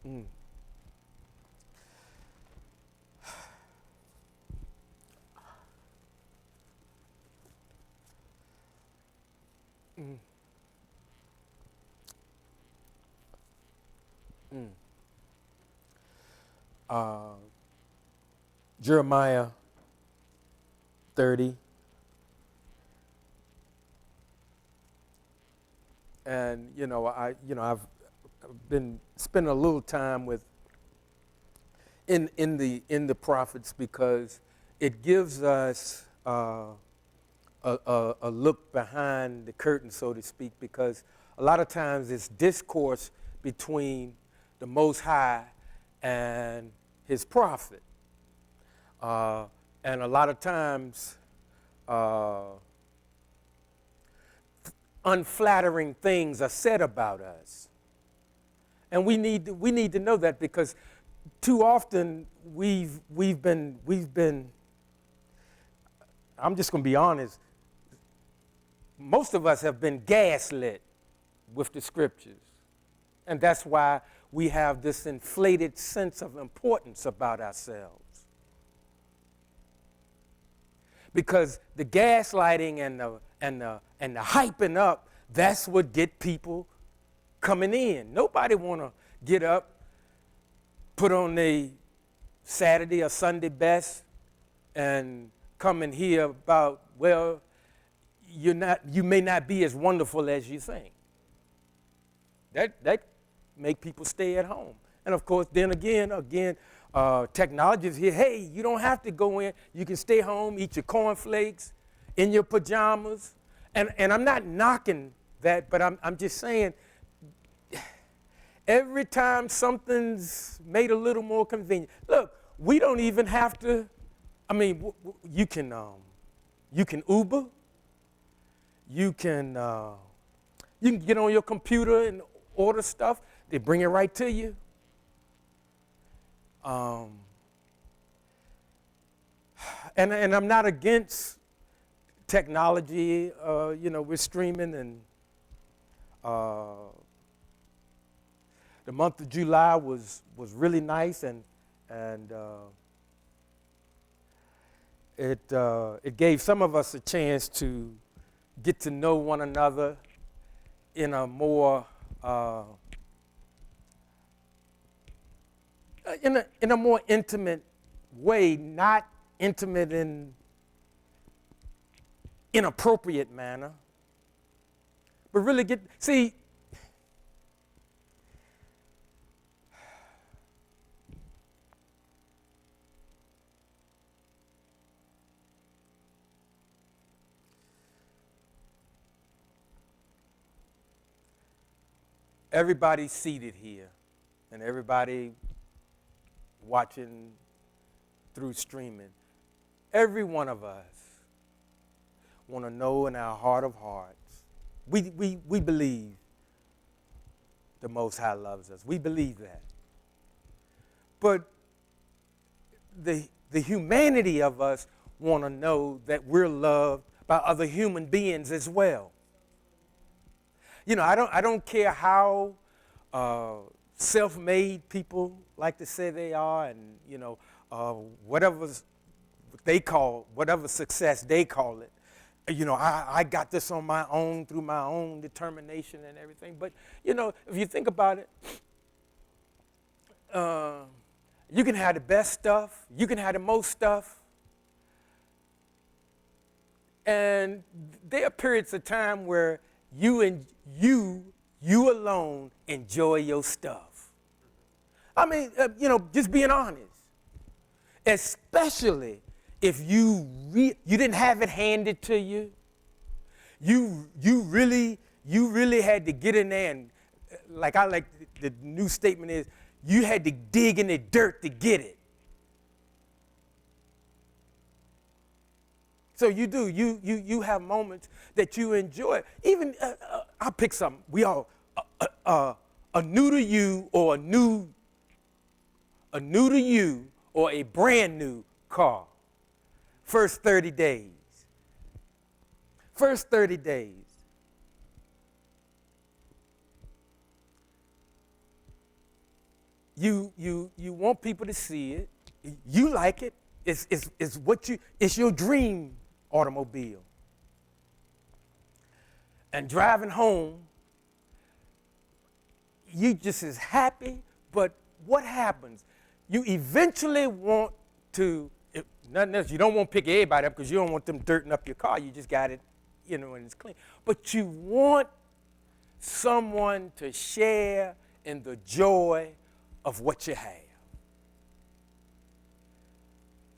Mm. Mm. Mm. Uh, Jeremiah 30, and I've been spending a little time with in the prophets because it gives us a look behind the curtain, so to speak, because a lot of times it's discourse between the Most High and his prophet. Uh, and a lot of times, uh, unflattering things are said about us. And we need to know that because too often we've been I'm just going to be honest, most of us have been gaslit with the scriptures. And that's why we have this inflated sense of importance about ourselves. Because the gaslighting and the hyping up, that's what get people coming in. Nobody want to get up, put on the Saturday or Sunday best, and come and hear about, well, you may not be as wonderful as you think. That make people stay at home. And of course, then again, technology is here. Hey, you don't have to go in. You can stay home, eat your cornflakes, in your pajamas. And I'm not knocking that, but I'm just saying, every time something's made a little more convenient. Look, we don't even have to. I mean, you can Uber. You can get on your computer and order stuff. They bring it right to you. Um, and I'm not against technology. We're streaming, and the month of July was really nice, and it gave some of us a chance to get to know one another in a more in a more intimate way, not intimate in inappropriate manner, but really see. Everybody's seated here, and everybody watching through streaming. Every one of us want to know in our heart of hearts, we believe the Most High loves us. We believe that. But the humanity of us want to know that we're loved by other human beings as well. I don't care how self-made people like to say they are, and whatever they call, whatever success they call it. I got this on my own through my own determination and everything. But if you think about it, you can have the best stuff, you can have the most stuff, and there are periods of time where you alone enjoy your stuff. I mean, just being honest. Especially if you didn't have it handed to you. You really had to get in there and, like the new statement is, you had to dig in the dirt to get it. So you do. You have moments that you enjoy. Even I'll pick something. We all a new to you or a new to you or a brand new car. First 30 days. First 30 days. You want people to see it. You like it. It's your dream automobile. And driving home, you just as happy, but what happens? You eventually want to, if nothing else, you don't want to pick everybody up because you don't want them dirting up your car. You just got it, and it's clean. But you want someone to share in the joy of what you have.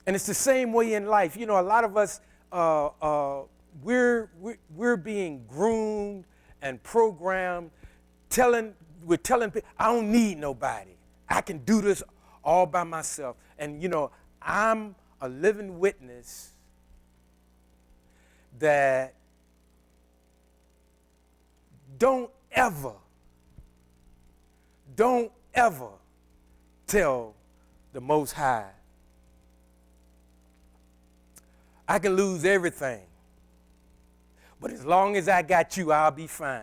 And it's the same way in life. A lot of us, we're being groomed and programmed, we're telling people, I don't need nobody. I can do this all by myself. And, I'm a living witness that don't ever tell the Most High, I can lose everything, but as long as I got you, I'll be fine.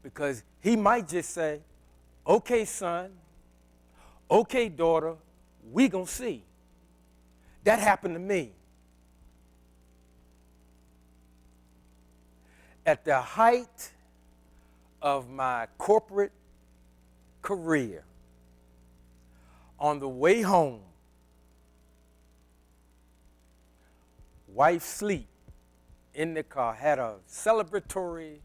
Because he might just say, okay, son, okay, daughter, we gonna see. That happened to me. At the height of my corporate career, on the way home, wife sleep in the car, had a celebratory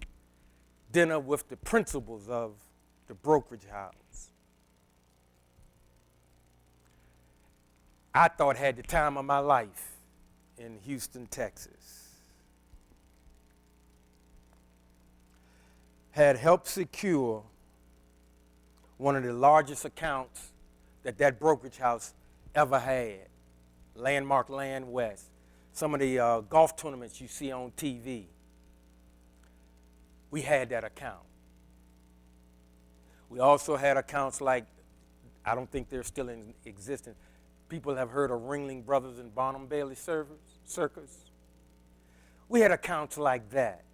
dinner with the principals of the brokerage house. I thought had the time of my life in Houston, Texas. Had helped secure one of the largest accounts that brokerage house ever had, Landmark Land West. Some of the golf tournaments you see on TV, we had that account. We also had accounts like, I don't think they're still in existence. People have heard of Ringling Brothers and Barnum Bailey Circus. We had accounts like that.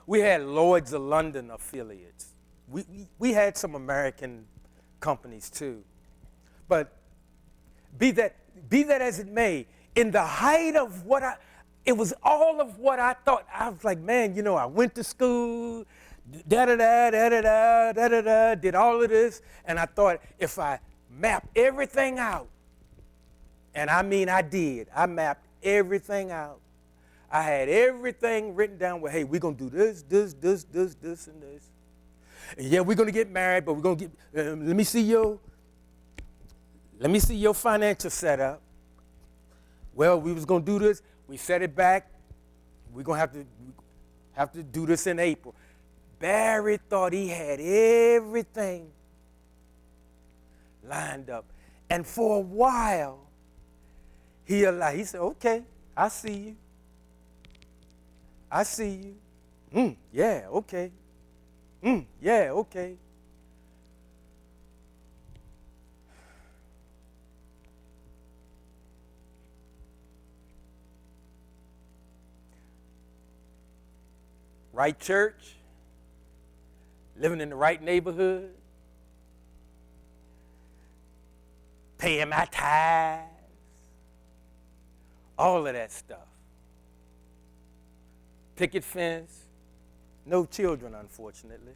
We had Lloyd's of London affiliates. We had some American companies too. But be that as it may, in the height of it was all of what I thought. I was like, man, I went to school, da-da-da, did all of this, and I thought if I map everything out, and I mean I did. I mapped everything out. I had everything written down where, hey, we're going to do this, and this. And yeah, we're going to get married, but we're going to get, let me see your financial setup. Well, we was going to do this. We set it back. We're going to have to do this in April. Barry thought he had everything lined up. And for a while, he said, okay, I see you. Yeah, okay. Yeah, okay. Right church, living in the right neighborhood, paying my tithes, all of that stuff. Picket fence, no children, unfortunately.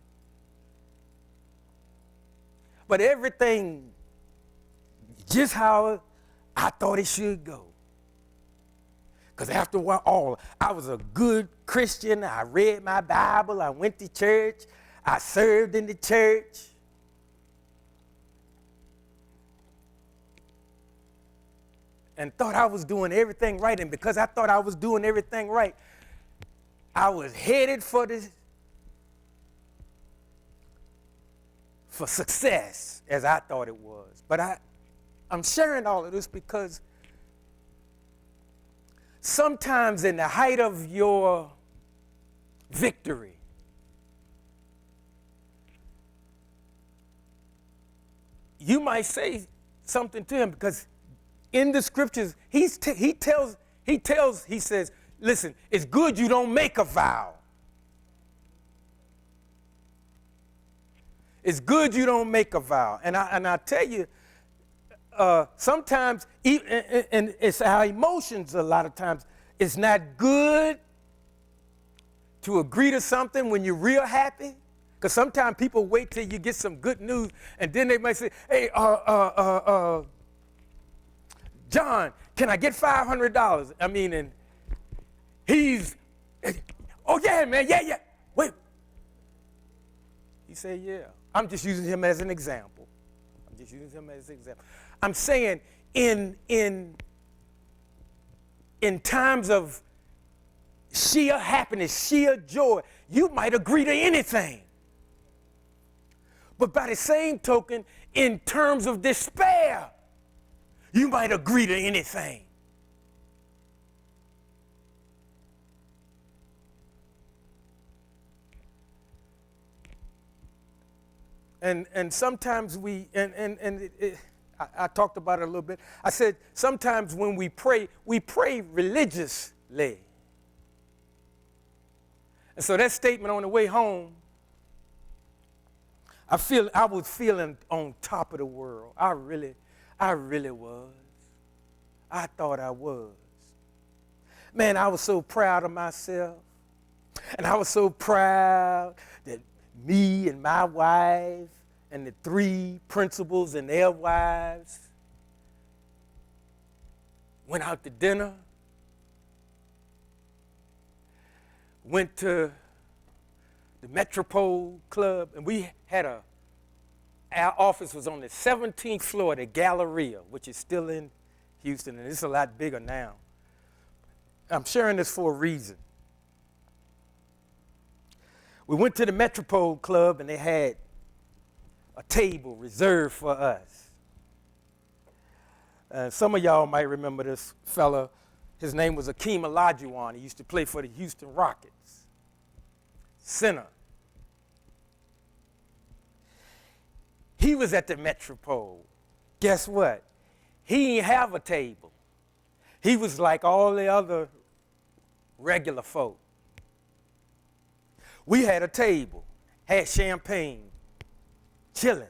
But everything just how I thought it should go. Because after a while, I was a good Christian. I read my Bible. I went to church. I served in the church. And thought I was doing everything right. And because I thought I was doing everything right, I was headed for success, as I thought it was. But I'm sharing all of this because sometimes in the height of your victory, you might say something to him because in the scriptures, he says, listen, it's good you don't make a vow. It's good you don't make a vow. And I tell you, sometimes, and it's our emotions a lot of times, it's not good to agree to something when you're real happy. Because sometimes people wait till you get some good news, and then they might say, hey, John, can I get $500? I mean, and he's, oh, yeah, man, yeah. Wait. He said, yeah. I'm just using him as an example. I'm saying in times of sheer happiness, sheer joy, you might agree to anything. But by the same token, in terms of despair, you might agree to anything. And sometimes I talked about it a little bit. I said sometimes when we pray religiously. And so that statement on the way home, I was feeling on top of the world. I really was. I thought I was. Man, I was so proud of myself. And I was so proud that me and my wife and the 3 principals and their wives went out to dinner, went to the Metropole Club, and we had our office was on the 17th floor of the Galleria, which is still in Houston, and it's a lot bigger now. I'm sharing this for a reason. We went to the Metropole Club, and they had a table reserved for us. Some of y'all might remember this fella. His name was Akeem Olajuwon. He used to play for the Houston Rockets. Center. He was at the Metropole. Guess what? He didn't have a table. He was like all the other regular folk. We had a table, had champagne, chilling.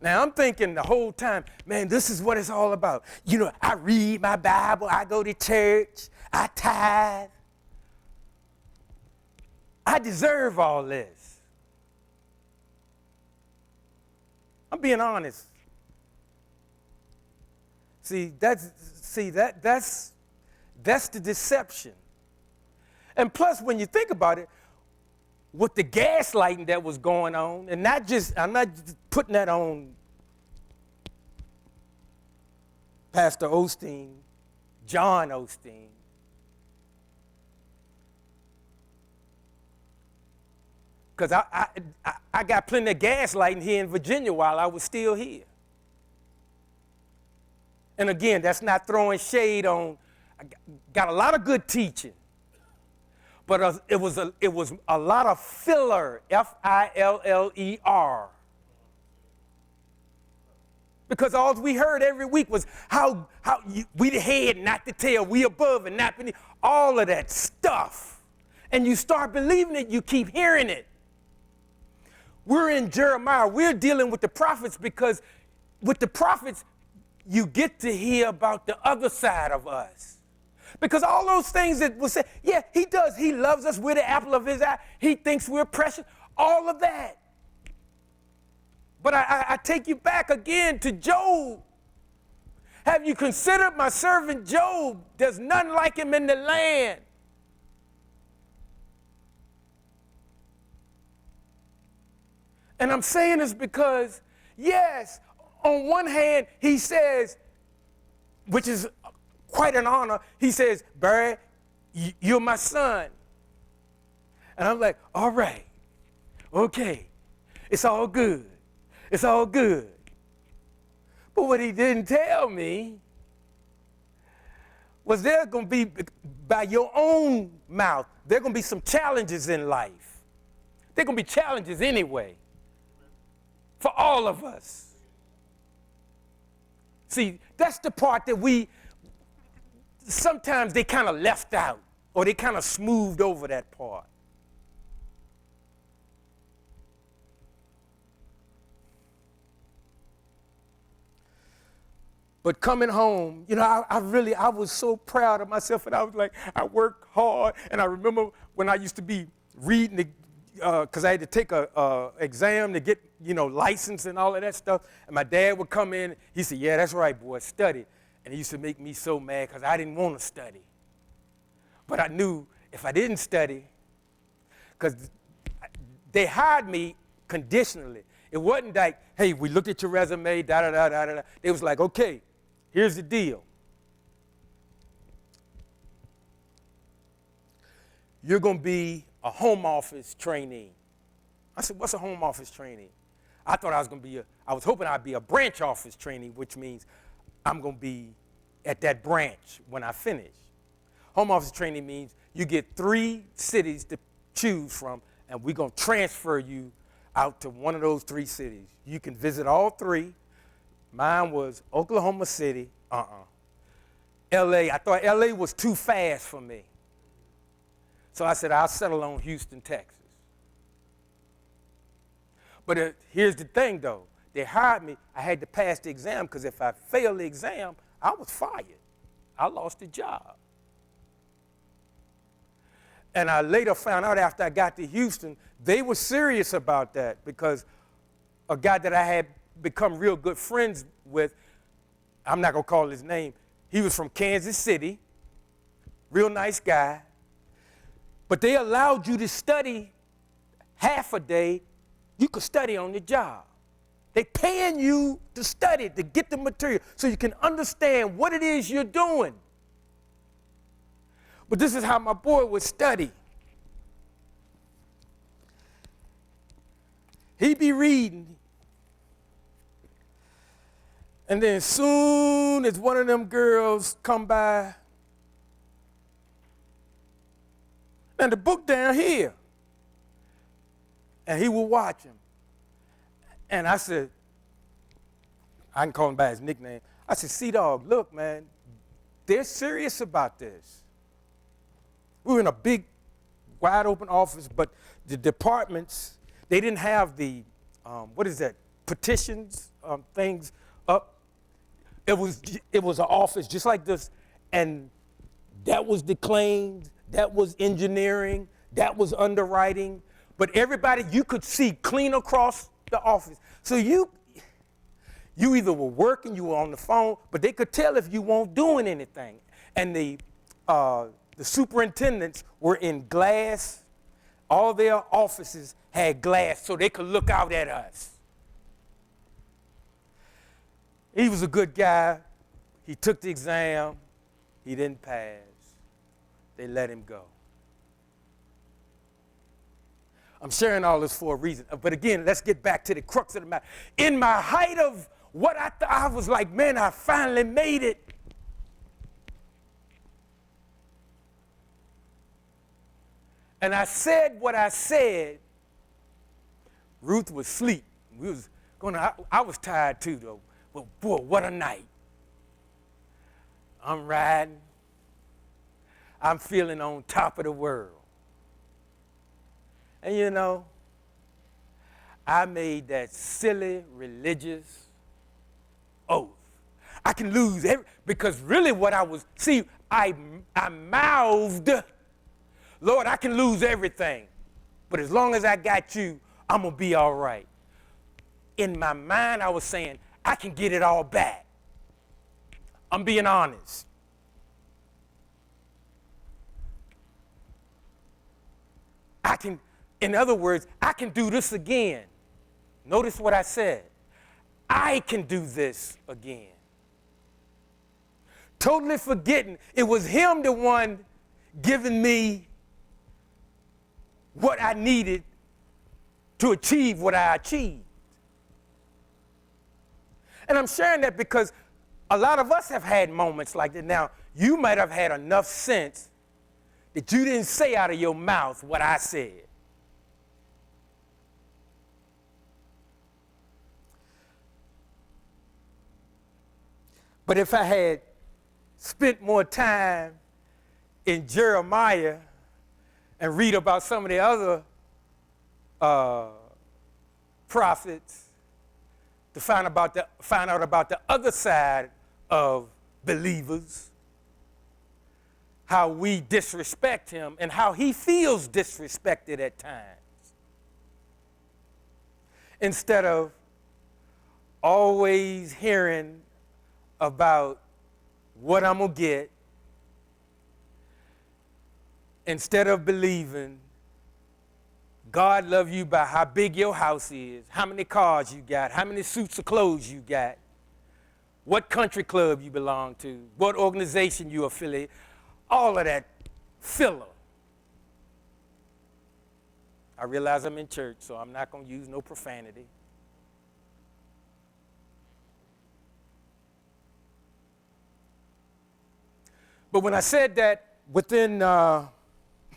Now, I'm thinking the whole time, man, this is what it's all about. You know, I read my Bible, I go to church, I tithe. I deserve all this. I'm being honest. That's the deception. And plus, when you think about it, with the gaslighting that was going on, and I'm not just putting that on Pastor Osteen, John Osteen. Because I got plenty of gaslighting here in Virginia while I was still here. And again, that's not throwing shade on, I got a lot of good teaching. But it was a lot of filler, F-I-L-L-E-R. Because all we heard every week was how we the head, not the tail, we above and not beneath, all of that stuff. And you start believing it, you keep hearing it. We're in Jeremiah, we're dealing with the prophets because with the prophets, you get to hear about the other side of us. Because all those things that was said, yeah, he does. He loves us. We're the apple of his eye. He thinks we're precious. All of that. But I take you back again to Job. Have you considered my servant Job? There's none like him in the land. And I'm saying this because, yes, on one hand, he says, which is quite an honor, he says, Barry, you're my son. And I'm like, all right, okay, it's all good. It's all good. But what he didn't tell me was there's going to be, by your own mouth, there are going to be some challenges in life. There are going to be challenges anyway for all of us. See, that's the part that sometimes they kind of left out or they kind of smoothed over that part. But coming home, I was so proud of myself, and I was like, I worked hard, and I remember when I used to be reading, because I had to take a exam to get, license and all of that stuff, and my dad would come in, he said, yeah, that's right, boy, study. And he used to make me so mad because I didn't want to study. But I knew if I didn't study, because they hired me conditionally. It wasn't like, hey, we looked at your resume, da-da-da-da-da. It was like, okay, here's the deal. You're going to be a home office trainee. I said, what's a home office trainee? I thought I was hoping I'd be a branch office trainee, which means I'm going to be at that branch when I finish. Home office trainee means you get 3 cities to choose from, and we're going to transfer you out to one of those 3 cities. You can visit all 3. Mine was Oklahoma City, L.A. I thought L.A. was too fast for me. So I said, I'll settle on Houston, Texas. But here's the thing, though. They hired me. I had to pass the exam because if I failed the exam, I was fired. I lost the job. And I later found out after I got to Houston, they were serious about that because a guy that I had become real good friends with, I'm not going to call his name, he was from Kansas City, real nice guy, but they allowed you to study half a day. You could study on the job. They're paying you to study, to get the material, so you can understand what it is you're doing. But this is how my boy would study. He'd be reading. And then as soon as one of them girls come by, and the book down here, and he would watch him. And I said, I can call him by his nickname. I said, C-Dog, look, man, they're serious about this. We were in a big, wide open office, but the departments, they didn't have the, petitions, things up. It was an office just like this, and that was the claims, that was engineering, that was underwriting, but everybody you could see clean across the office. So you either were working, you were on the phone, but they could tell if you weren't doing anything. And the superintendents were in glass. All their offices had glass so they could look out at us. He was a good guy. He took the exam. He didn't pass. They let him go. I'm sharing all this for a reason. But again, let's get back to the crux of the matter. In my height of what I thought, I was like, man, I finally made it. And I said what I said. Ruth was asleep. I was tired too, though. But boy, what a night. I'm riding. I'm feeling on top of the world. And I made that silly religious oath. I can lose because really what I mouthed, Lord, I can lose everything, but as long as I got you, I'm going to be all right. In my mind, I was saying, I can get it all back. I'm being honest. In other words, I can do this again. Notice what I said. I can do this again. Totally forgetting it was him the one giving me what I needed to achieve what I achieved. And I'm sharing that because a lot of us have had moments like that. Now, you might have had enough sense that you didn't say out of your mouth what I said. But if I had spent more time in Jeremiah and read about some of the other prophets to find out about the other side of believers, how we disrespect him and how he feels disrespected at times. Instead of always hearing about what I'm going to get, instead of believing God love you by how big your house is, how many cars you got, how many suits of clothes you got, what country club you belong to, what organization you affiliate, all of that filler. I realize I'm in church, so I'm not going to use no profanity. But when I said that, within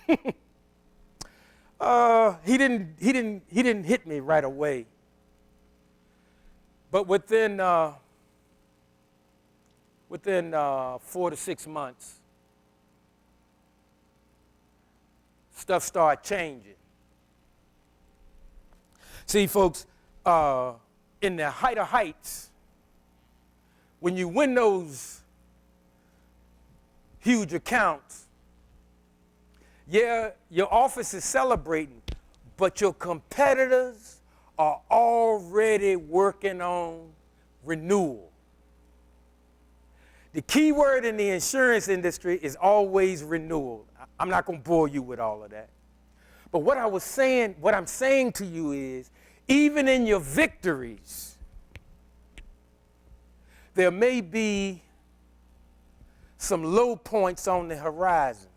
he didn't hit me right away. But within 4 to 6 months, stuff started changing. See, folks, in the height of heights, when you win those huge accounts, yeah, your office is celebrating, but your competitors are already working on renewal. The key word in the insurance industry is always renewal. I'm not going to bore you with all of that. But what I'm saying to you is, even in your victories, there may be some low points on the horizon.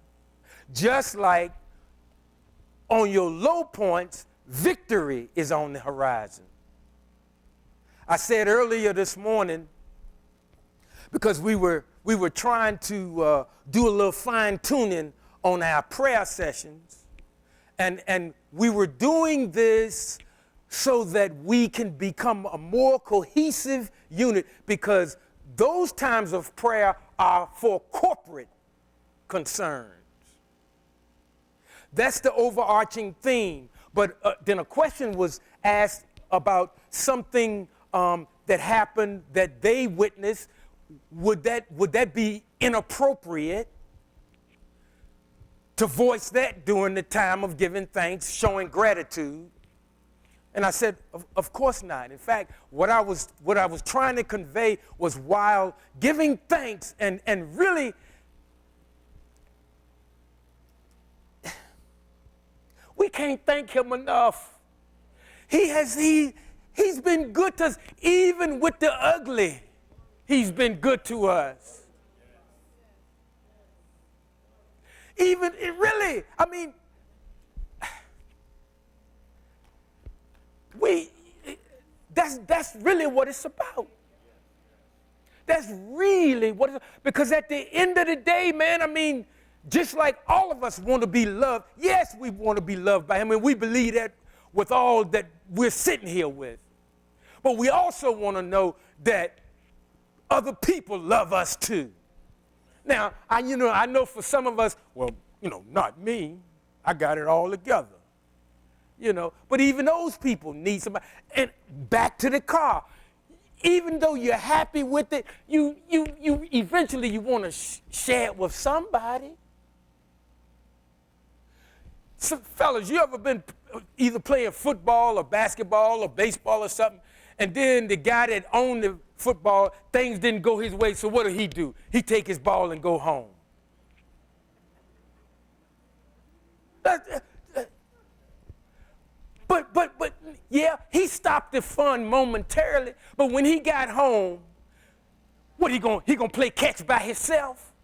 Just like on your low points, victory is on the horizon. I said earlier this morning, because we were trying to do a little fine tuning on our prayer sessions, and we were doing this so that we can become a more cohesive unit, because those times of prayer are for corporate concerns. That's the overarching theme. But then a question was asked about something that happened that they witnessed. Would that be inappropriate to voice that during the time of giving thanks, showing gratitude? And I said, of course not. In fact, what I was trying to convey was, while giving thanks and really we can't thank him enough. He's been good to us, even with the ugly. He's been good to us. Even really, I mean, that's really what it's about. That's really what it's about. Because at the end of the day, man, I mean, just like all of us want to be loved, yes, we want to be loved by him, and we believe that with all that we're sitting here with. But we also want to know that other people love us too. Now, I know for some of us, well, not me. I got it all together. But even those people need somebody. And back to the car. Even though you're happy with it, you eventually you want to share it with somebody. So, fellas, you ever been either playing football or basketball or baseball or something, and then the guy that owned the football, things didn't go his way, so what do? He take his ball and go home. But yeah, he stopped the fun momentarily, but when he got home, what he gonna play catch by himself?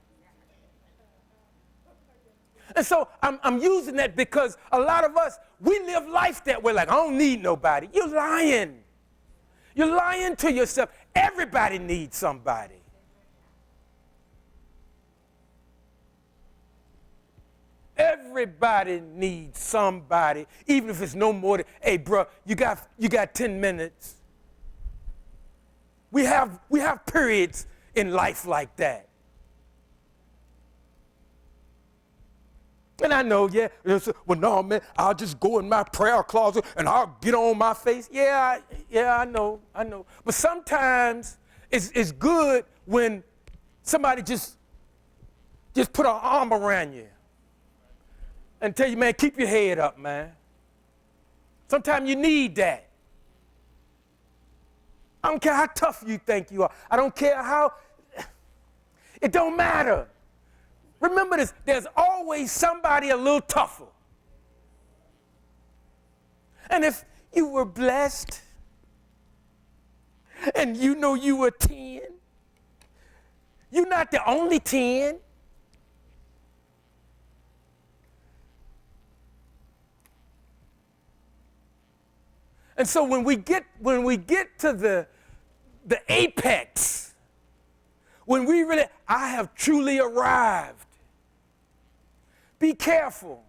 And so I'm using that because a lot of us, we live life that way, like, I don't need nobody. You're lying. You're lying to yourself. Everybody needs somebody. Everybody needs somebody, even if it's no more than, hey, bro, you got 10 minutes. We have periods in life like that. And I know, yeah, well, no, man, I'll just go in my prayer closet and I'll get on my face. Yeah, I know. But sometimes it's good when somebody just put an arm around you and tell you, man, keep your head up, man. Sometimes you need that. I don't care how tough you think you are. I don't care how, it don't matter. Remember this, there's always somebody a little tougher. And if you were blessed and you know you were 10, you're not the only 10. And so when we get to the apex, when we really, I have truly arrived. Be careful,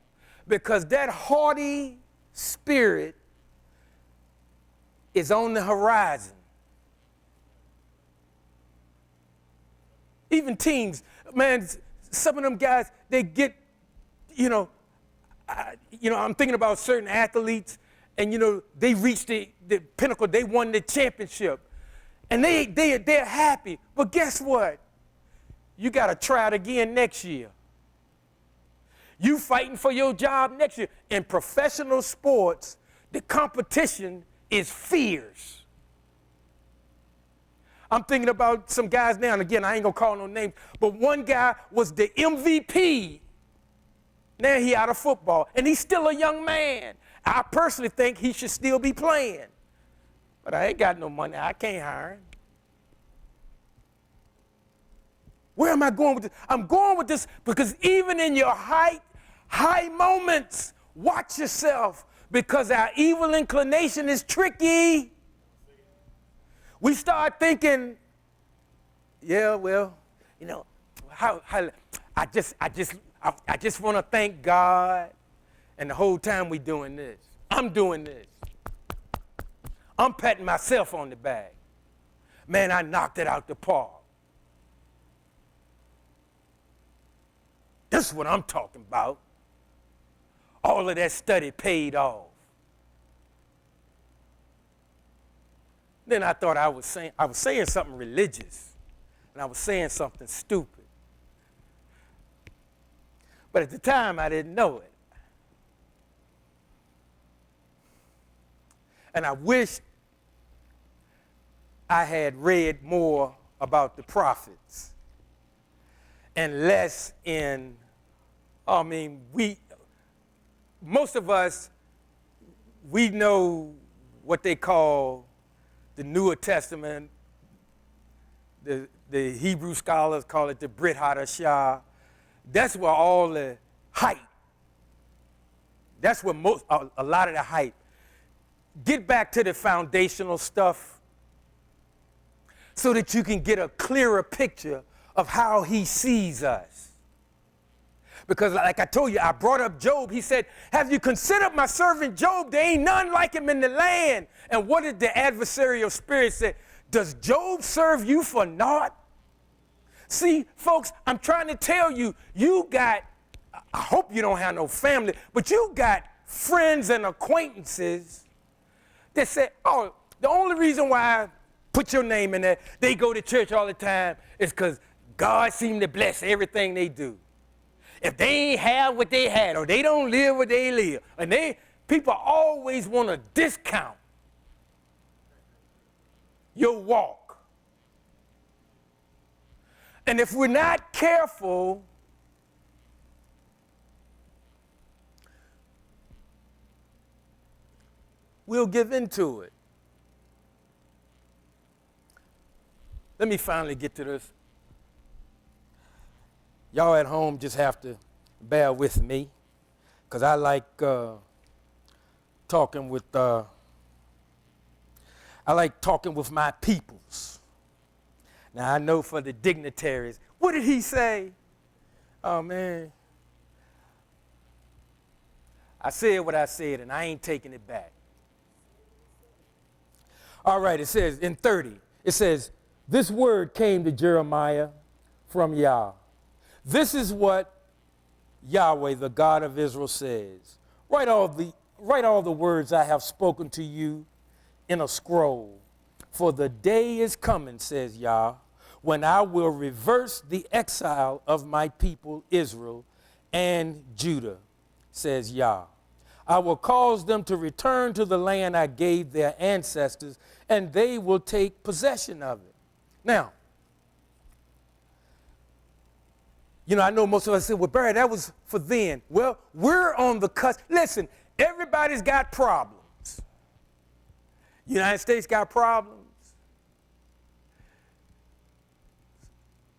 because that haughty spirit is on the horizon. Even teens, man, some of them guys, they get, I'm thinking about certain athletes, and they reached the pinnacle, they won the championship, and they're happy. But guess what? You got to try it again next year. You fighting for your job next year. In professional sports, the competition is fierce. I'm thinking about some guys now, and again, I ain't gonna call no names, but one guy was the MVP. Now he out of football, and he's still a young man. I personally think he should still be playing. But I ain't got no money. I can't hire him. Where am I going with this? I'm going with this because even in your high moments, watch yourself, because our evil inclination is tricky. We start thinking, yeah, well, I just want to thank God, and the whole time we doing this, I'm doing this. I'm patting myself on the back. Man, I knocked it out the park. This is what I'm talking about. All of that study paid off. Then I thought I was saying something religious, and I was saying something stupid. But at the time, I didn't know it. And I wish I had read more about the prophets and less in, most of us, we know what they call the Newer Testament. The Hebrew scholars call it the Brit Hadashah. That's where all the hype, that's where a lot of the hype. Get back to the foundational stuff so that you can get a clearer picture of how he sees us. Because like I told you, I brought up Job. He said, have you considered my servant Job? There ain't none like him in the land. And what did the adversarial spirit say? Does Job serve you for naught? See, folks, I'm trying to tell you, I hope you don't have no family, but you got friends and acquaintances that say, oh, the only reason why I put your name in there, they go to church all the time, is because God seemed to bless everything they do. If they ain't have what they had, or they don't live what they live, and people always want to discount your walk. And if we're not careful, we'll give into it. Let me finally get to this. Y'all at home just have to bear with me, because I like talking with my peoples. Now I know for the dignitaries, what did he say? Oh man, I said what I said, and I ain't taking it back. All right, it says in 30, it says, This word came to Jeremiah from Yah. This is what Yahweh, the God of Israel, says. Write all the words I have spoken to you in a scroll. For the day is coming, says Yah, when I will reverse the exile of my people Israel and Judah, says Yah. I will cause them to return to the land I gave their ancestors, and they will take possession of it. Now, I know most of us say, well, Barry, that was for then. Well, we're on the cusp. Listen, everybody's got problems. United States got problems.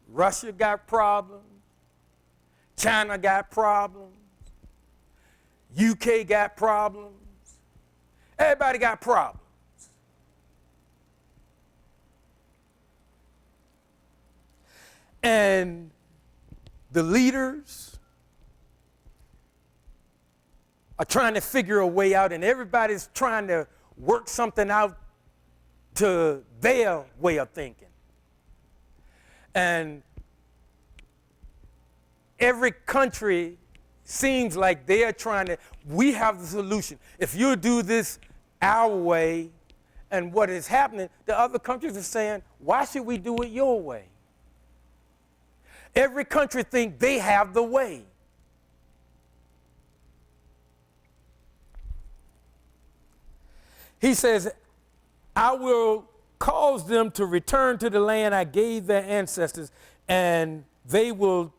Russia got problems. China got problems. UK got problems. Everybody got problems. And the leaders are trying to figure a way out, and everybody's trying to work something out to their way of thinking. And every country seems like they are trying to, we have the solution. If you do this our way, and what is happening, the other countries are saying, why should we do it your way? Every country thinks they have the way. He says, I will cause them to return to the land I gave their ancestors, and they will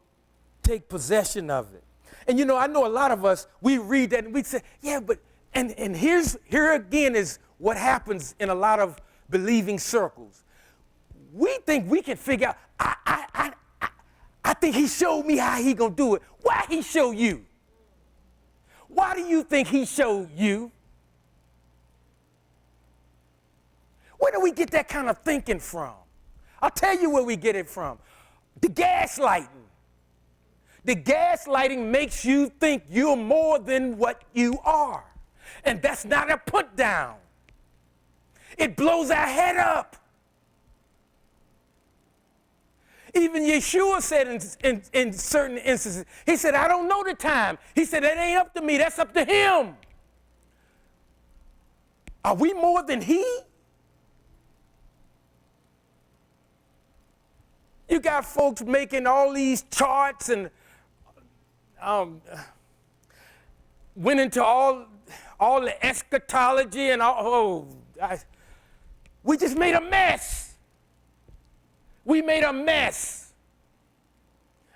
take possession of it. And I know a lot of us, we read that and we say, yeah, but, and here again is what happens in a lot of believing circles. We think we can figure out, I think he showed me how he gonna do it. Why he show you? Why do you think he showed you? Where do we get that kind of thinking from? I'll tell you where we get it from. The gaslighting. The gaslighting makes you think you're more than what you are. And that's not a put down. It blows our head up. Even Yeshua said in certain instances, he said, I don't know the time. He said, that ain't up to me, that's up to him. Are we more than he? You got folks making all these charts and went into all the eschatology and we just made a mess. We made a mess.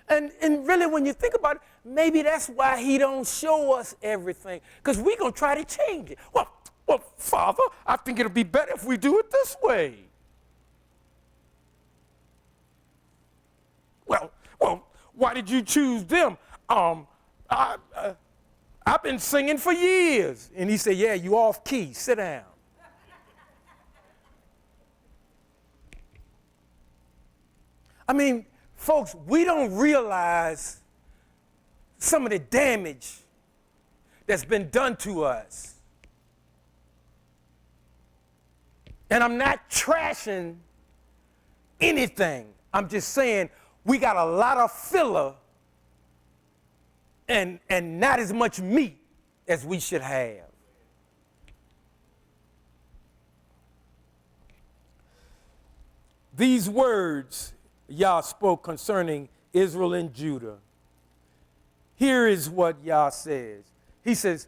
And really, when you think about it, maybe that's why he don't show us everything, because we're going to try to change it. Well, Father, I think it'll be better if we do it this way. Well, why did you choose them? I've been singing for years. And he said, yeah, you off key, sit down. I mean, folks, we don't realize some of the damage that's been done to us. And I'm not trashing anything. I'm just saying we got a lot of filler and not as much meat as we should have. These words Yah spoke concerning Israel and Judah. Here is what Yah says. He says,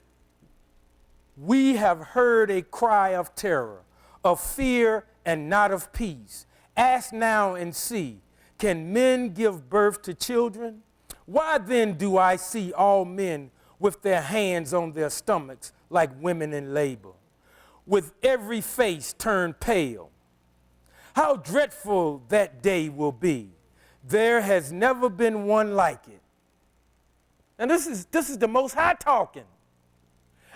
we have heard a cry of terror, of fear and not of peace. Ask now and see, can men give birth to children? Why then do I see all men with their hands on their stomachs like women in labor, with every face turned pale? How dreadful that day will be. There has never been one like it. And this is the Most High talking.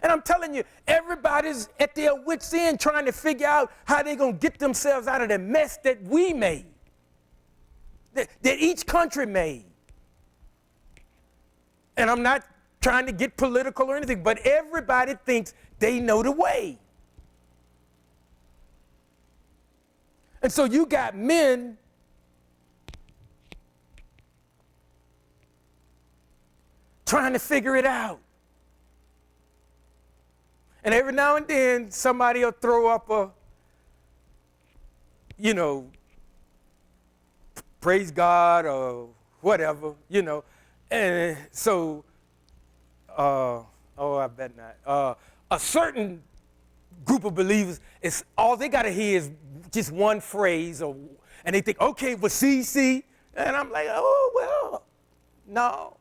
And I'm telling you, everybody's at their wits' end trying to figure out how they're going to get themselves out of the mess that we made, that each country made. And I'm not trying to get political or anything, but everybody thinks they know the way. And so you got men trying to figure it out. And every now and then, somebody will throw up a, praise God or whatever, And so, I bet not. A certain group of believers, it's all they got to hear is just one phrase, and they think, okay, well, see. And I'm like, oh, well, no.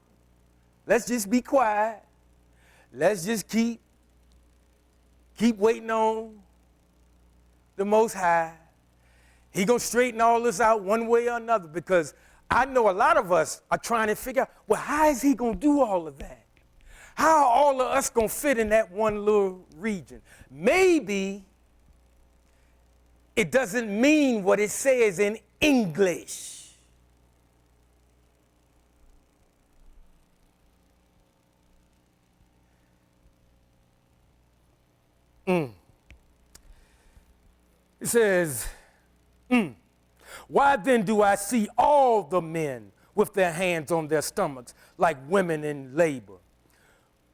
Let's just be quiet. Let's just keep waiting on the Most High. He gonna straighten all this out one way or another, because I know a lot of us are trying to figure out, well, how is he gonna do all of that? How are all of us gonna fit in that one little region? Maybe it doesn't mean what it says in English. It says, why then do I see all the men with their hands on their stomachs like women in labor,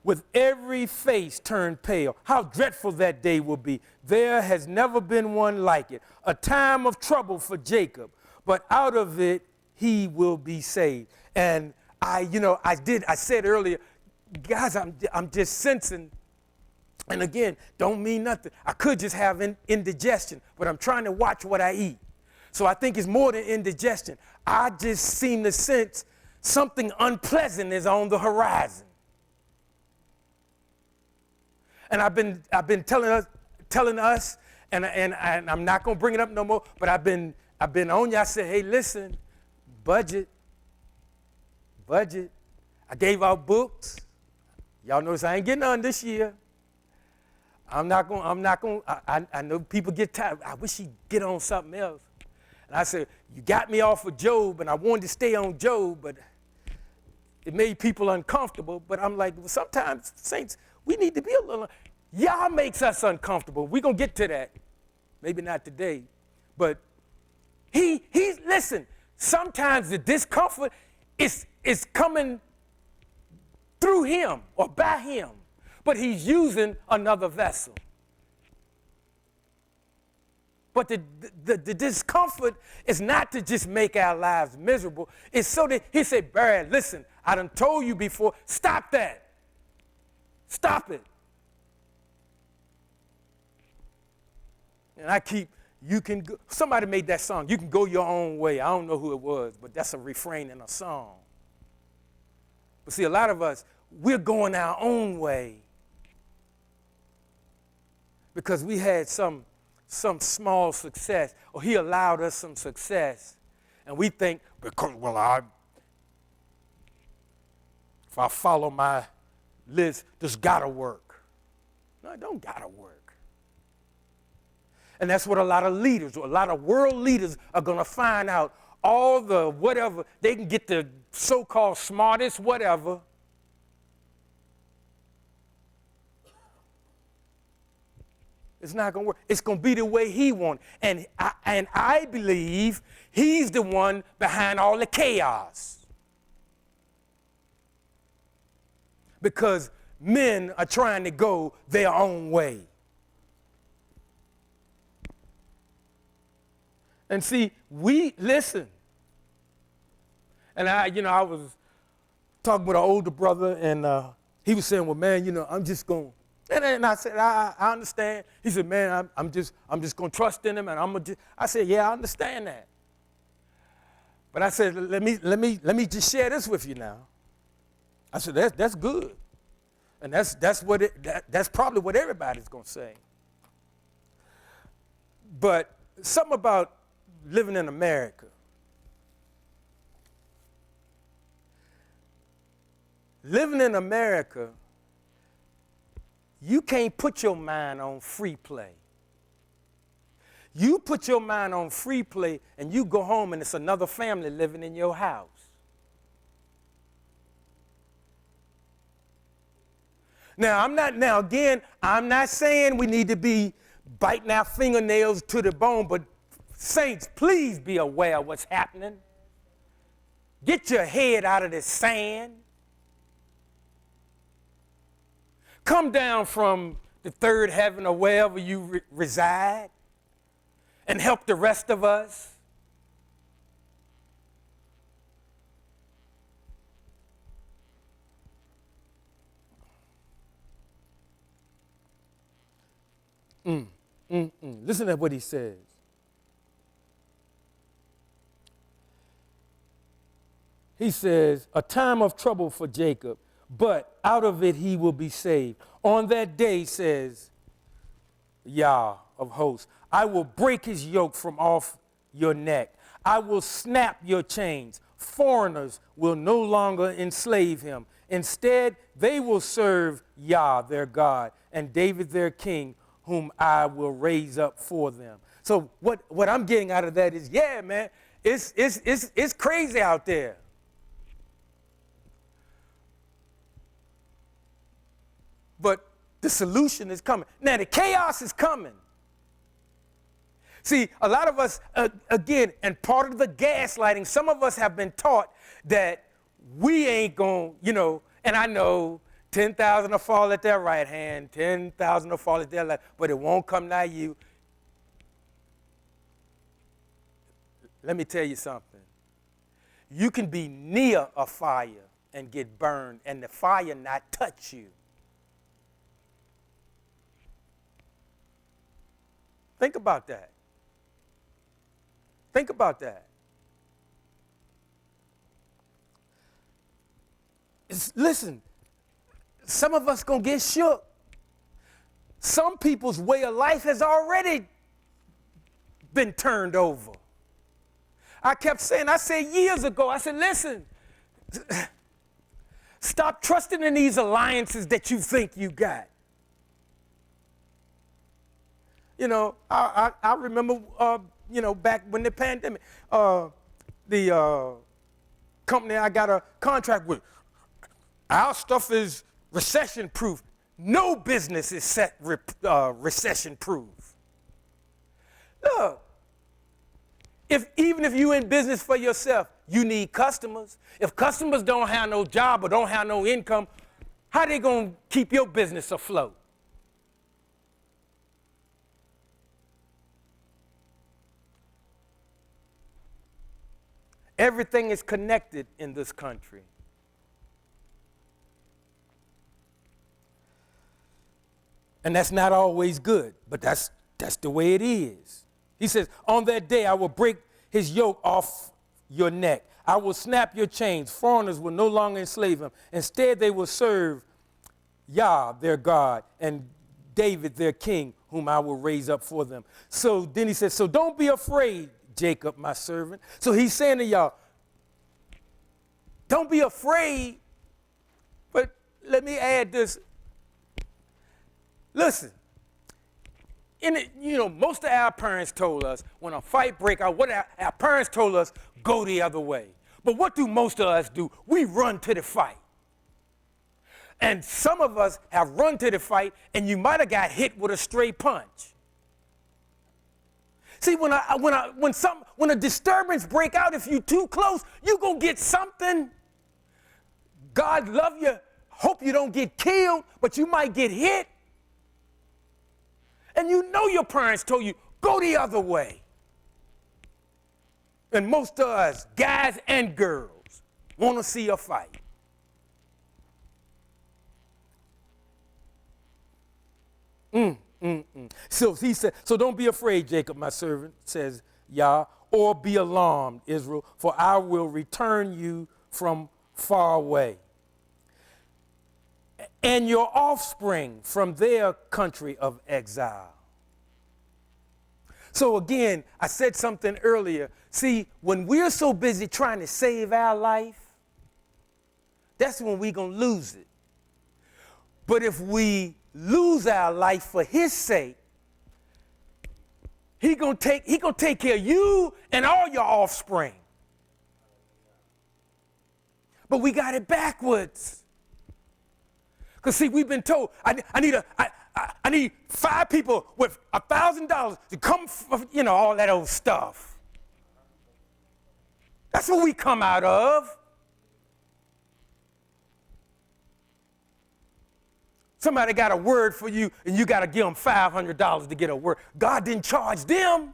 with every face turned pale? How dreadful that day will be. There has never been one like it. A time of trouble for Jacob, but out of it he will be saved. And I said earlier, guys, I'm just sensing. And again, don't mean nothing. I could just have indigestion, but I'm trying to watch what I eat. So I think it's more than indigestion. I just seem to sense something unpleasant is on the horizon. And I've been telling us, and I'm not gonna bring it up no more, but I've been on you. I said, hey, listen, budget. I gave out books. Y'all notice I ain't getting none this year. I know people get tired. I wish he'd get on something else. And I said, you got me off of Job, and I wanted to stay on Job, but it made people uncomfortable. But I'm like, well, sometimes, saints, we need to be a little, y'all makes us uncomfortable. We're going to get to that. Maybe not today. But listen, sometimes the discomfort is coming through him or by him. But he's using another vessel. But the discomfort is not to just make our lives miserable. It's so that he said, Barry, listen, I done told you before, stop that. Stop it. And you can go, somebody made that song, you can go your own way. I don't know who it was, but that's a refrain in a song. But see, a lot of us, we're going our own way because we had some small success, or he allowed us some success. And we think, because, if I follow my list, this gotta work. No, it don't gotta work. And that's what a lot of leaders, or a lot of world leaders are gonna find out. All the whatever, they can get the so-called smartest whatever. It's not going to work. It's going to be the way he wants. And I believe he's the one behind all the chaos. Because men are trying to go their own way. And see, listen. And I was talking with an older brother, and he was saying, well, man, I'm just going. And I said, I understand. He said, man, I'm just going to trust in him, and I said, yeah, I understand that. But I said, let me just share this with you now. I said, that's good. And that's probably what everybody's going to say. But something about living in America. Living in America, you can't put your mind on free play. You put your mind on free play and you go home and it's another family living in your house. I'm not saying we need to be biting our fingernails to the bone, but Saints, please be aware of what's happening. Get your head out of the sand. Come down from the third heaven or wherever you reside and help the rest of us. Listen to what he says. He says, a time of trouble for Jacob, but out of it he will be saved. On that day, says Yah of hosts, I will break his yoke from off your neck. I will snap your chains. Foreigners will no longer enslave him. Instead, they will serve Yah, their God, and David, their king, whom I will raise up for them. So what I'm getting out of that is, yeah, man, it's crazy out there. But the solution is coming. Now, the chaos is coming. See, a lot of us, again, and part of the gaslighting, some of us have been taught that we ain't going, and I know 10,000 will fall at their right hand, 10,000 will fall at their left, but it won't come nigh you. Let me tell you something. You can be near a fire and get burned, and the fire not touch you. Think about that. Think about that. Listen, some of us gonna get shook. Some people's way of life has already been turned over. I kept saying, I said years ago, I said, listen, stop trusting in these alliances that you think you got. I remember, back when the pandemic, the company I got a contract with, our stuff is recession-proof. No business is recession-proof. Look, even if you're in business for yourself, you need customers. If customers don't have no job or don't have no income, how they going to keep your business afloat? Everything is connected in this country. And that's not always good, but that's the way it is. He says, on that day I will break his yoke off your neck. I will snap your chains. Foreigners will no longer enslave him. Instead, they will serve Yah, their God, and David, their king, whom I will raise up for them. So then he says, so don't be afraid, Jacob, my servant. So he's saying to y'all, don't be afraid. But let me add this. Listen, most of our parents told us when a fight break out, our parents told us, go the other way. But what do most of us do? We run to the fight. And some of us have run to the fight, and you might have got hit with a stray punch. See, when a disturbance break out, if you too close, you gonna get something. God love you. Hope you don't get killed, but you might get hit. And your parents told you, go the other way. And most of us, guys and girls, want to see a fight. So he said, so don't be afraid, Jacob, my servant, says Yah, or be alarmed, Israel, for I will return you from far away, and your offspring from their country of exile. So again, I said something earlier. See, when we're so busy trying to save our life, that's when we're going to lose it. But if we lose our life for his sake, he gonna take care of you and all your offspring. But we got it backwards. Because see, we've been told, I need 5 people with $1,000 to come, all that old stuff. That's what we come out of. Somebody got a word for you, and you got to give them $500 to get a word. God didn't charge them.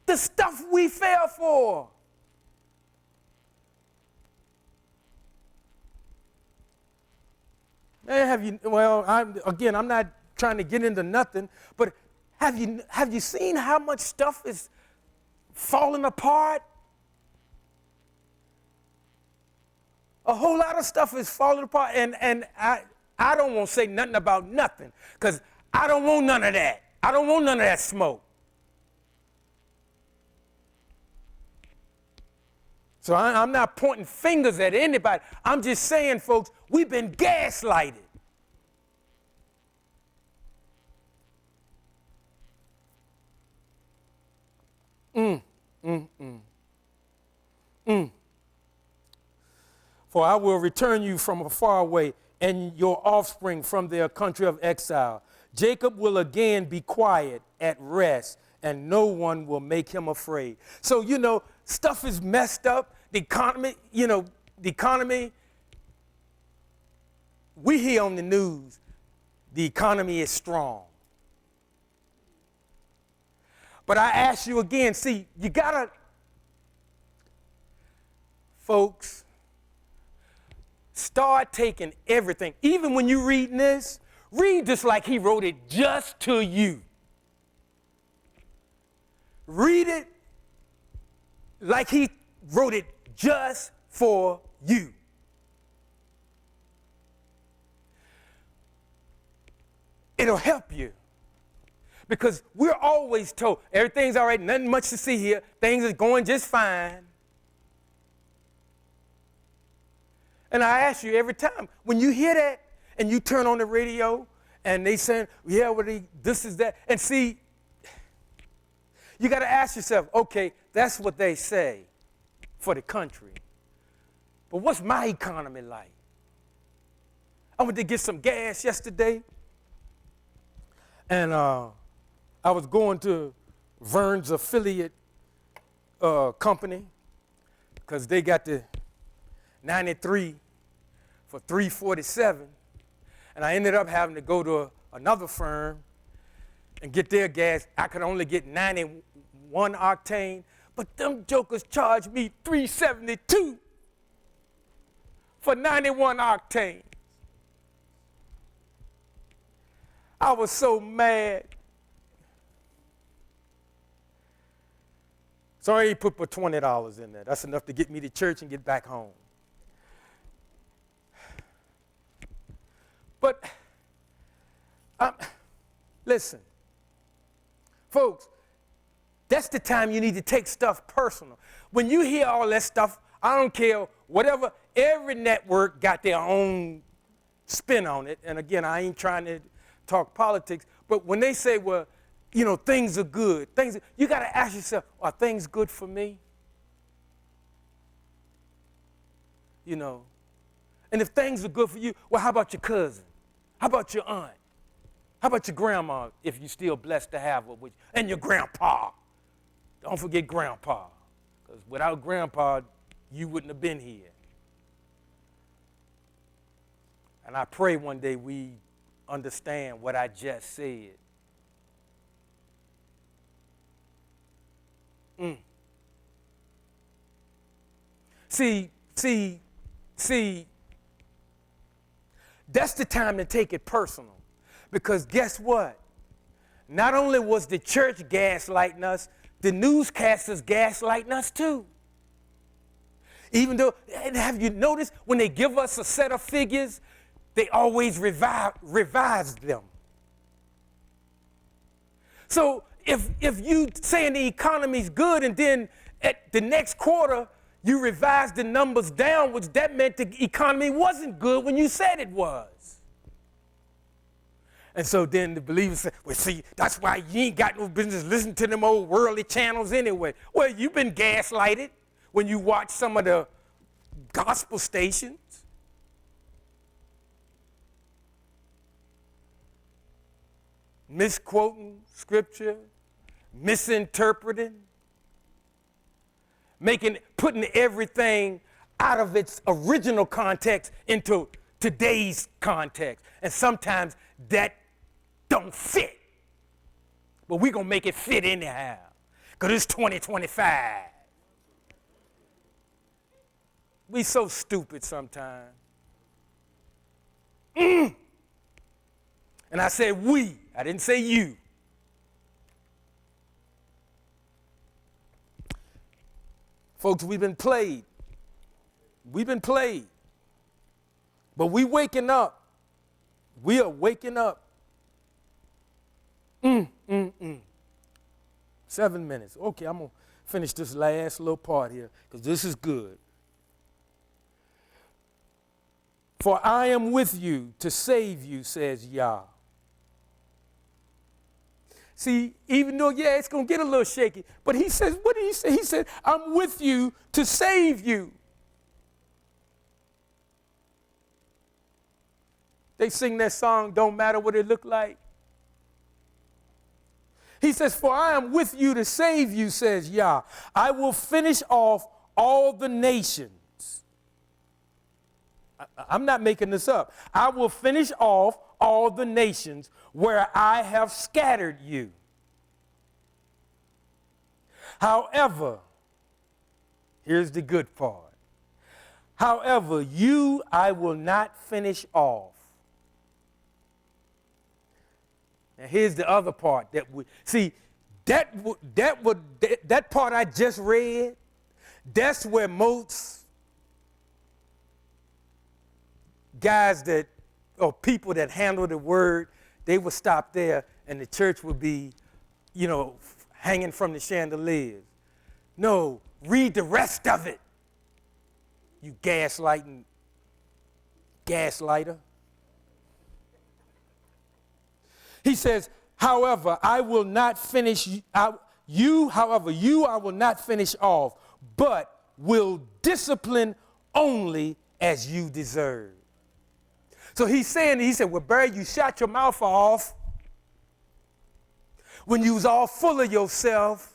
The stuff we fell for. Man, I'm not trying to get into nothing, but have you seen how much stuff is falling apart? A whole lot of stuff is falling apart, and I don't want to say nothing about nothing, because I don't want none of that. I don't want none of that smoke. So I'm not pointing fingers at anybody. I'm just saying, folks, we've been gaslighted. For I will return you from afar away, and your offspring from their country of exile. Jacob will again be quiet at rest, and no one will make him afraid. So, stuff is messed up. The economy, we hear on the news, the economy is strong. But I ask you again, see, you gotta, folks, start taking everything. Even when you're reading this, read this like he wrote it just to you. Read it like he wrote it just for you. It'll help you. Because we're always told everything's all right, nothing much to see here, things are going just fine. And I ask you every time, when you hear that and you turn on the radio and they saying, yeah, this is that, and see, you got to ask yourself, okay, that's what they say for the country. But what's my economy like? I went to get some gas yesterday, and I was going to Vern's affiliate company because they got the 93 for $3.47, and I ended up having to go to another firm and get their gas. I could only get 91 octane, but them jokers charged me $3.72 for 91 octane. I was so mad. So I put $20 in there. That's enough to get me to church and get back home. But listen, folks, that's the time you need to take stuff personal. When you hear all that stuff, I don't care, whatever, every network got their own spin on it. And again, I ain't trying to talk politics, but when they say, well, things are good, you got to ask yourself, are things good for me? And if things are good for you, well, how about your cousin? How about your aunt? How about your grandma, if you're still blessed to have her with you? And your grandpa. Don't forget grandpa, because without grandpa, you wouldn't have been here. And I pray one day we understand what I just said. See, that's the time to take it personal. Because guess what? Not only was the church gaslighting us, the newscasters gaslighting us too. Even though, and have you noticed when they give us a set of figures, they always revise them. So if you saying the economy's good and then at the next quarter you revise the numbers downwards, that meant the economy wasn't good when you said it was. And so then the believers say, well, see, that's why you ain't got no business listening to them old worldly channels anyway. Well, you've been gaslighted when you watch some of the gospel stations. misquoting scripture, misinterpreting, putting everything out of its original context into today's context. And sometimes that don't fit. But we're going to make it fit anyhow, because it's 2025. We so stupid sometimes. And I said we. I didn't say you. Folks, we've been played. We've been played. But we waking up. We are waking up. 7 minutes. Okay, I'm going to finish this last little part here, because this is good. For I am with you to save you, says Yah. See, even though, yeah, it's going to get a little shaky, but he says, what did he say? He said, I'm with you to save you. They sing that song, Don't Matter What It Look Like. He says, for I am with you to save you, says Yah. I will finish off all the nations. I'm not making this up. I will finish off all the nations where I have scattered you. However, here's the good part. However, you I will not finish off. Now here's the other part that we see. That part I just read, that's where most guys or people that handle the word, they would stop there and the church would be, hanging from the chandeliers. No, read the rest of it, you gaslighter. He says, however, I will not finish you, I will not finish off, but will discipline only as you deserve. So he said, well, Barry, you shot your mouth off when you was all full of yourself,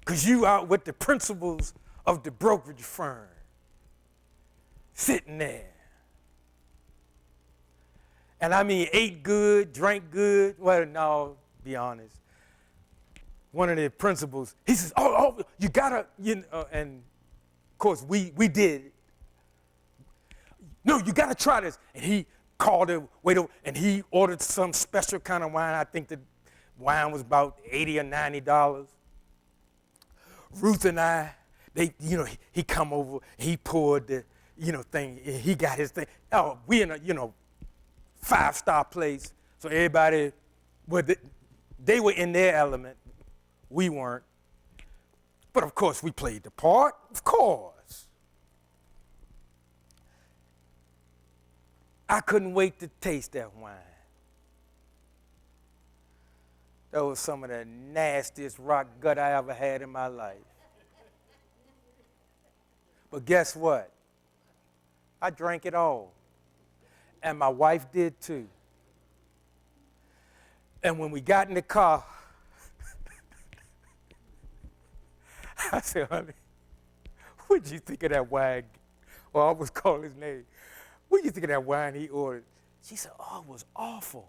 because you out with the principals of the brokerage firm sitting there. And I mean, ate good, drank good. Well, no, be honest. One of the principals, he says, you gotta, and of course we did. No, you gotta try this. And he called the waiter, and he ordered some special kind of wine. I think the wine was about $80 or $90. Ruth and I, he come over, he poured the, thing, he got his thing. Oh, we in a, 5-star place. So everybody, they were in their element. We weren't. But of course, we played the part. Of course. I couldn't wait to taste that wine. That was some of the nastiest rock gut I ever had in my life. But guess what? I drank it all. And my wife did too. And when we got in the car, I said, honey, what'd you think of that wine? Well, I always call his name. What'd you think of that wine he ordered? She said, oh, it was awful.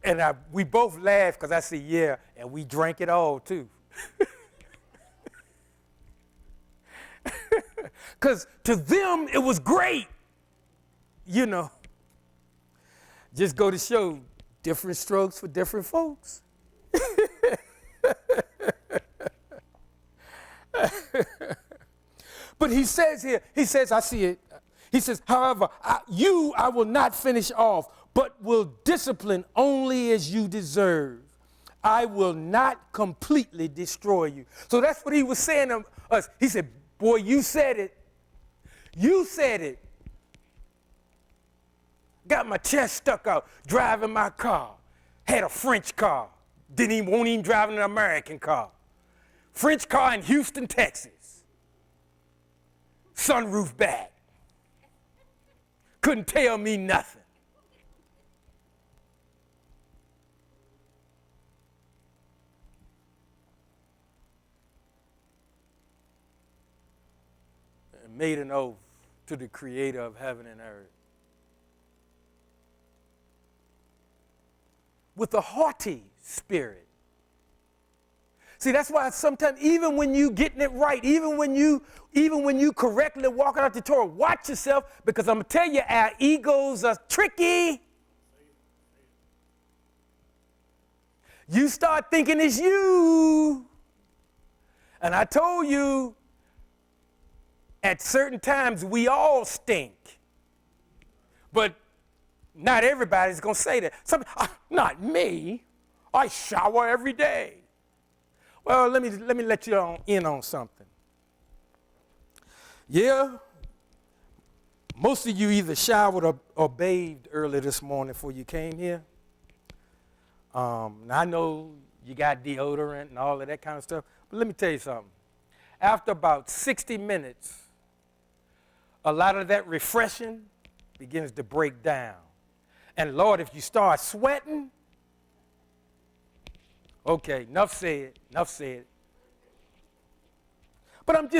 And we both laughed because I said, yeah, and we drank it all too. Because to them, it was great. Just go to show different strokes for different folks. But he says here, I see it. He says, however, I will not finish off, but will discipline only as you deserve. I will not completely destroy you. So that's what he was saying to us. He said, boy, you said it. You said it. Got my chest stuck out, driving my car. Had a French car. Won't even drive an American car. French car in Houston, Texas. Sunroof back. couldn't tell me nothing. And made an oath to the creator of heaven and earth. With a haughty spirit. See, that's why sometimes, even when you getting it right, even when you correctly walking out the Torah, watch yourself, because I'm gonna tell you, our egos are tricky. You start thinking it's you. And I told you, at certain times we all stink. But not everybody's gonna say that. Not me. I shower every day. Well, let me let you in on something. Yeah, most of you either showered or bathed early this morning before you came here. I know you got deodorant and all of that kind of stuff, but let me tell you something. After about 60 minutes, a lot of that refreshing begins to break down. And Lord, if you start sweating, okay, enough said. But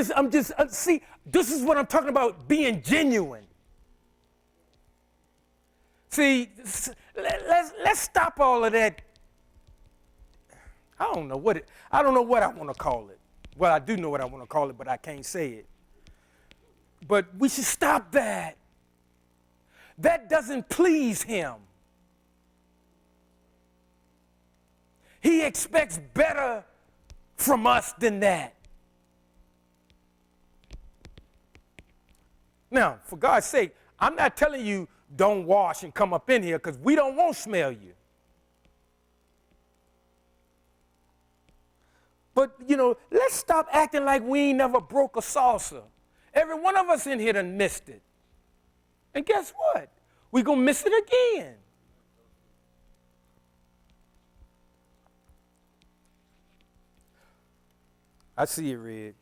see, this is what I'm talking about, being genuine. See, let's stop all of that. I don't know what I want to call it. Well, I do know what I want to call it, but I can't say it. But we should stop that. That doesn't please him. He expects better from us than that. Now, for God's sake, I'm not telling you don't wash and come up in here, because we don't want to smell you. But, let's stop acting like we ain't never broke a saucer. Every one of us in here done missed it. And guess what? We're going to miss it again. I see it, Reg.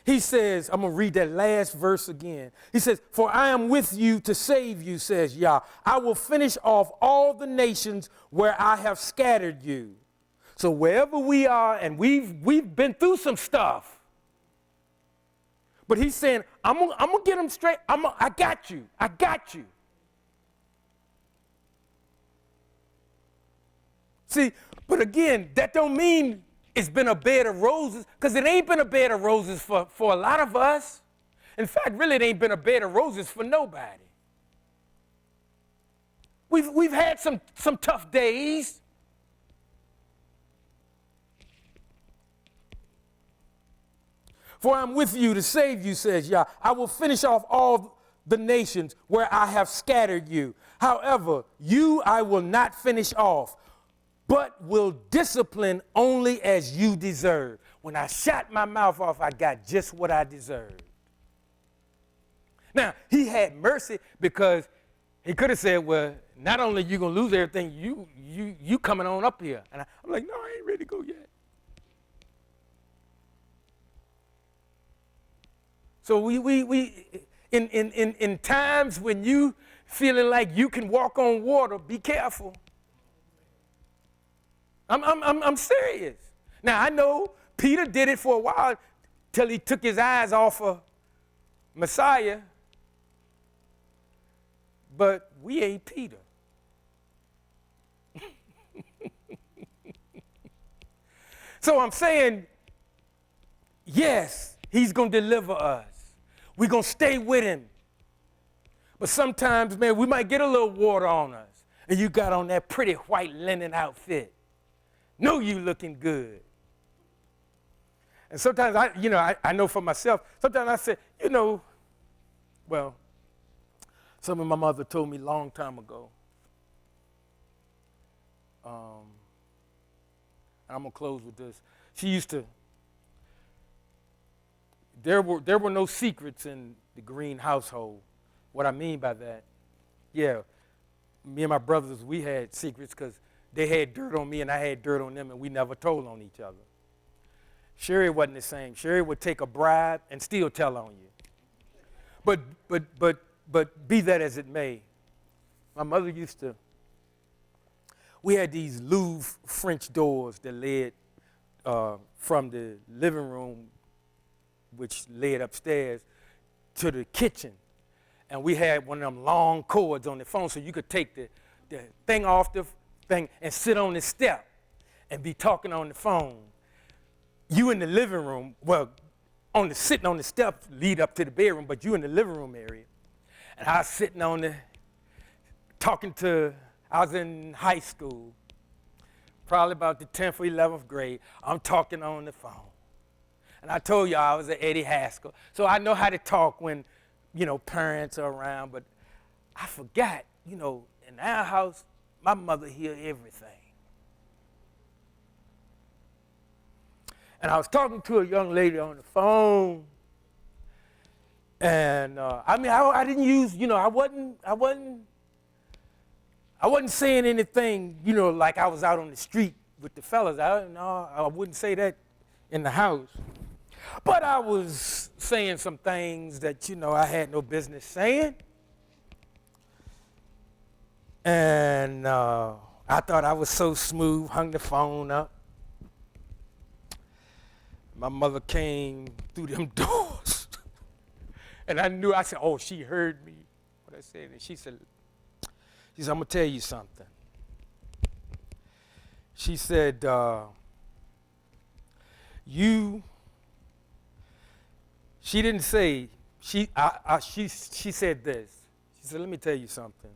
He says, I'm going to read that last verse again. He says, for I am with you to save you, says Yah. I will finish off all the nations where I have scattered you. So wherever we are, and we've been through some stuff. But he's saying, I'm going to get them straight. I got you. I got you. See, but again, that don't mean it's been a bed of roses, because it ain't been a bed of roses for a lot of us. In fact, really, it ain't been a bed of roses for nobody. We've had some tough days. For I'm with you to save you, says Yah. I will finish off all the nations where I have scattered you. However, you I will not finish off, but will discipline only as you deserve. When I shot my mouth off, I got just what I deserved. Now, he had mercy, because he could have said, well, not only you going to lose everything, you coming on up here. And I'm like, no, I ain't ready to go yet. So we in times when you feeling like you can walk on water, be careful. I'm serious. Now, I know Peter did it for a while till he took his eyes off of Messiah, but we ain't Peter. So I'm saying, yes, he's going to deliver us. We're going to stay with him. But sometimes, man, we might get a little water on us, and you got on that pretty white linen outfit. Know you looking good. And sometimes I know for myself, sometimes I say, well, something my mother told me a long time ago. And I'm going to close with this. She used to, there were no secrets in the Green household. What I mean by that, yeah, me and my brothers, we had secrets because they had dirt on me and I had dirt on them, and we never told on each other. Sherry wasn't the same. Sherry would take a bribe and still tell on you. But But be that as it may, my mother we had these Louvre French doors that led from the living room, which led upstairs, to the kitchen. And we had one of them long cords on the phone so you could take the thing off the thing and sit on the step and be talking on the phone. You in the living room, well, sitting on the steps lead up to the bedroom, but you in the living room area. And I was sitting I was in high school, probably about the 10th or 11th grade. I'm talking on the phone. And I told you I was an Eddie Haskell. So I know how to talk when, parents are around, but I forgot, in our house, my mother hear everything. And I was talking to a young lady on the phone, and I didn't use, I wasn't saying anything, like I was out on the street with the fellas. I wouldn't say that in the house. But I was saying some things that, I had no business saying. And I thought I was so smooth, hung the phone up. My mother came through them doors. And I said, oh, she heard me, what I said. And she said, I'm going to tell you something. She said, she didn't say, she said this. She said, let me tell you something.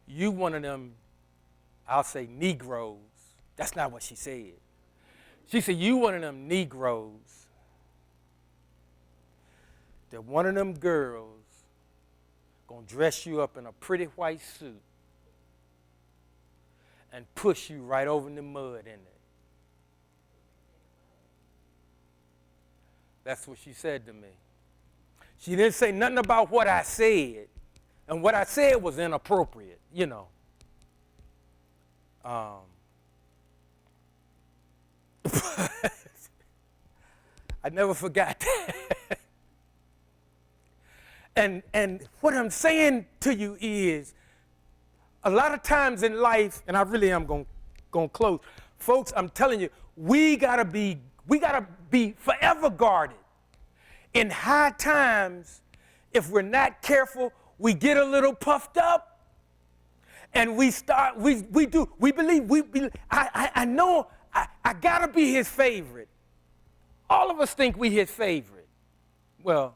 You one of them, I'll say Negroes. That's not what she said. She said, you one of them Negroes that one of them girls gonna dress you up in a pretty white suit and push you right over in the mud in it. That's what she said to me. She didn't say nothing about what I said. And what I said was inappropriate, I never forgot that. And what I'm saying to you is, a lot of times in life, and I really am going to close, folks, I'm telling you, we gotta be forever guarded. In high times, if we're not careful, we get a little puffed up, and we believe, I know I gotta be his favorite. All of us think we his favorite. Well,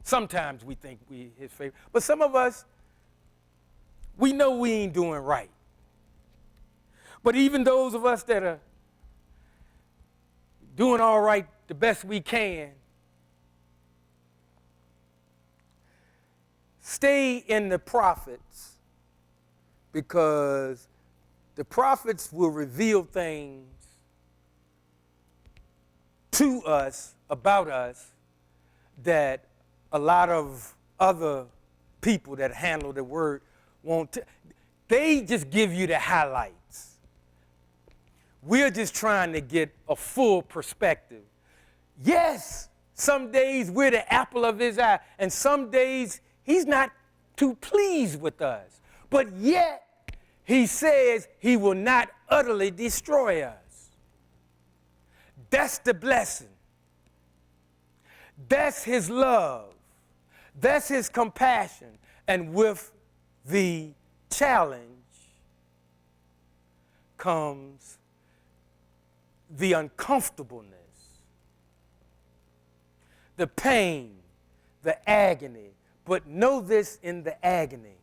sometimes we think we his favorite, but some of us, we know we ain't doing right. But even those of us that are doing all right the best we can, stay in the prophets, because the prophets will reveal things to us, about us, that a lot of other people that handle the word won't. They just give you the highlights. We're just trying to get a full perspective. Yes, some days we're the apple of his eye, and some days he's not too pleased with us. But yet, he says he will not utterly destroy us. That's the blessing. That's his love. That's his compassion. And with the challenge comes the uncomfortableness, the pain, the agony. But know this, in the agony,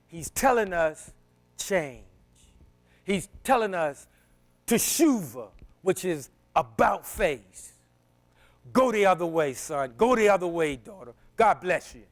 he's telling us change. He's telling us teshuva, which is about face. Go the other way, son. Go the other way, daughter. God bless you.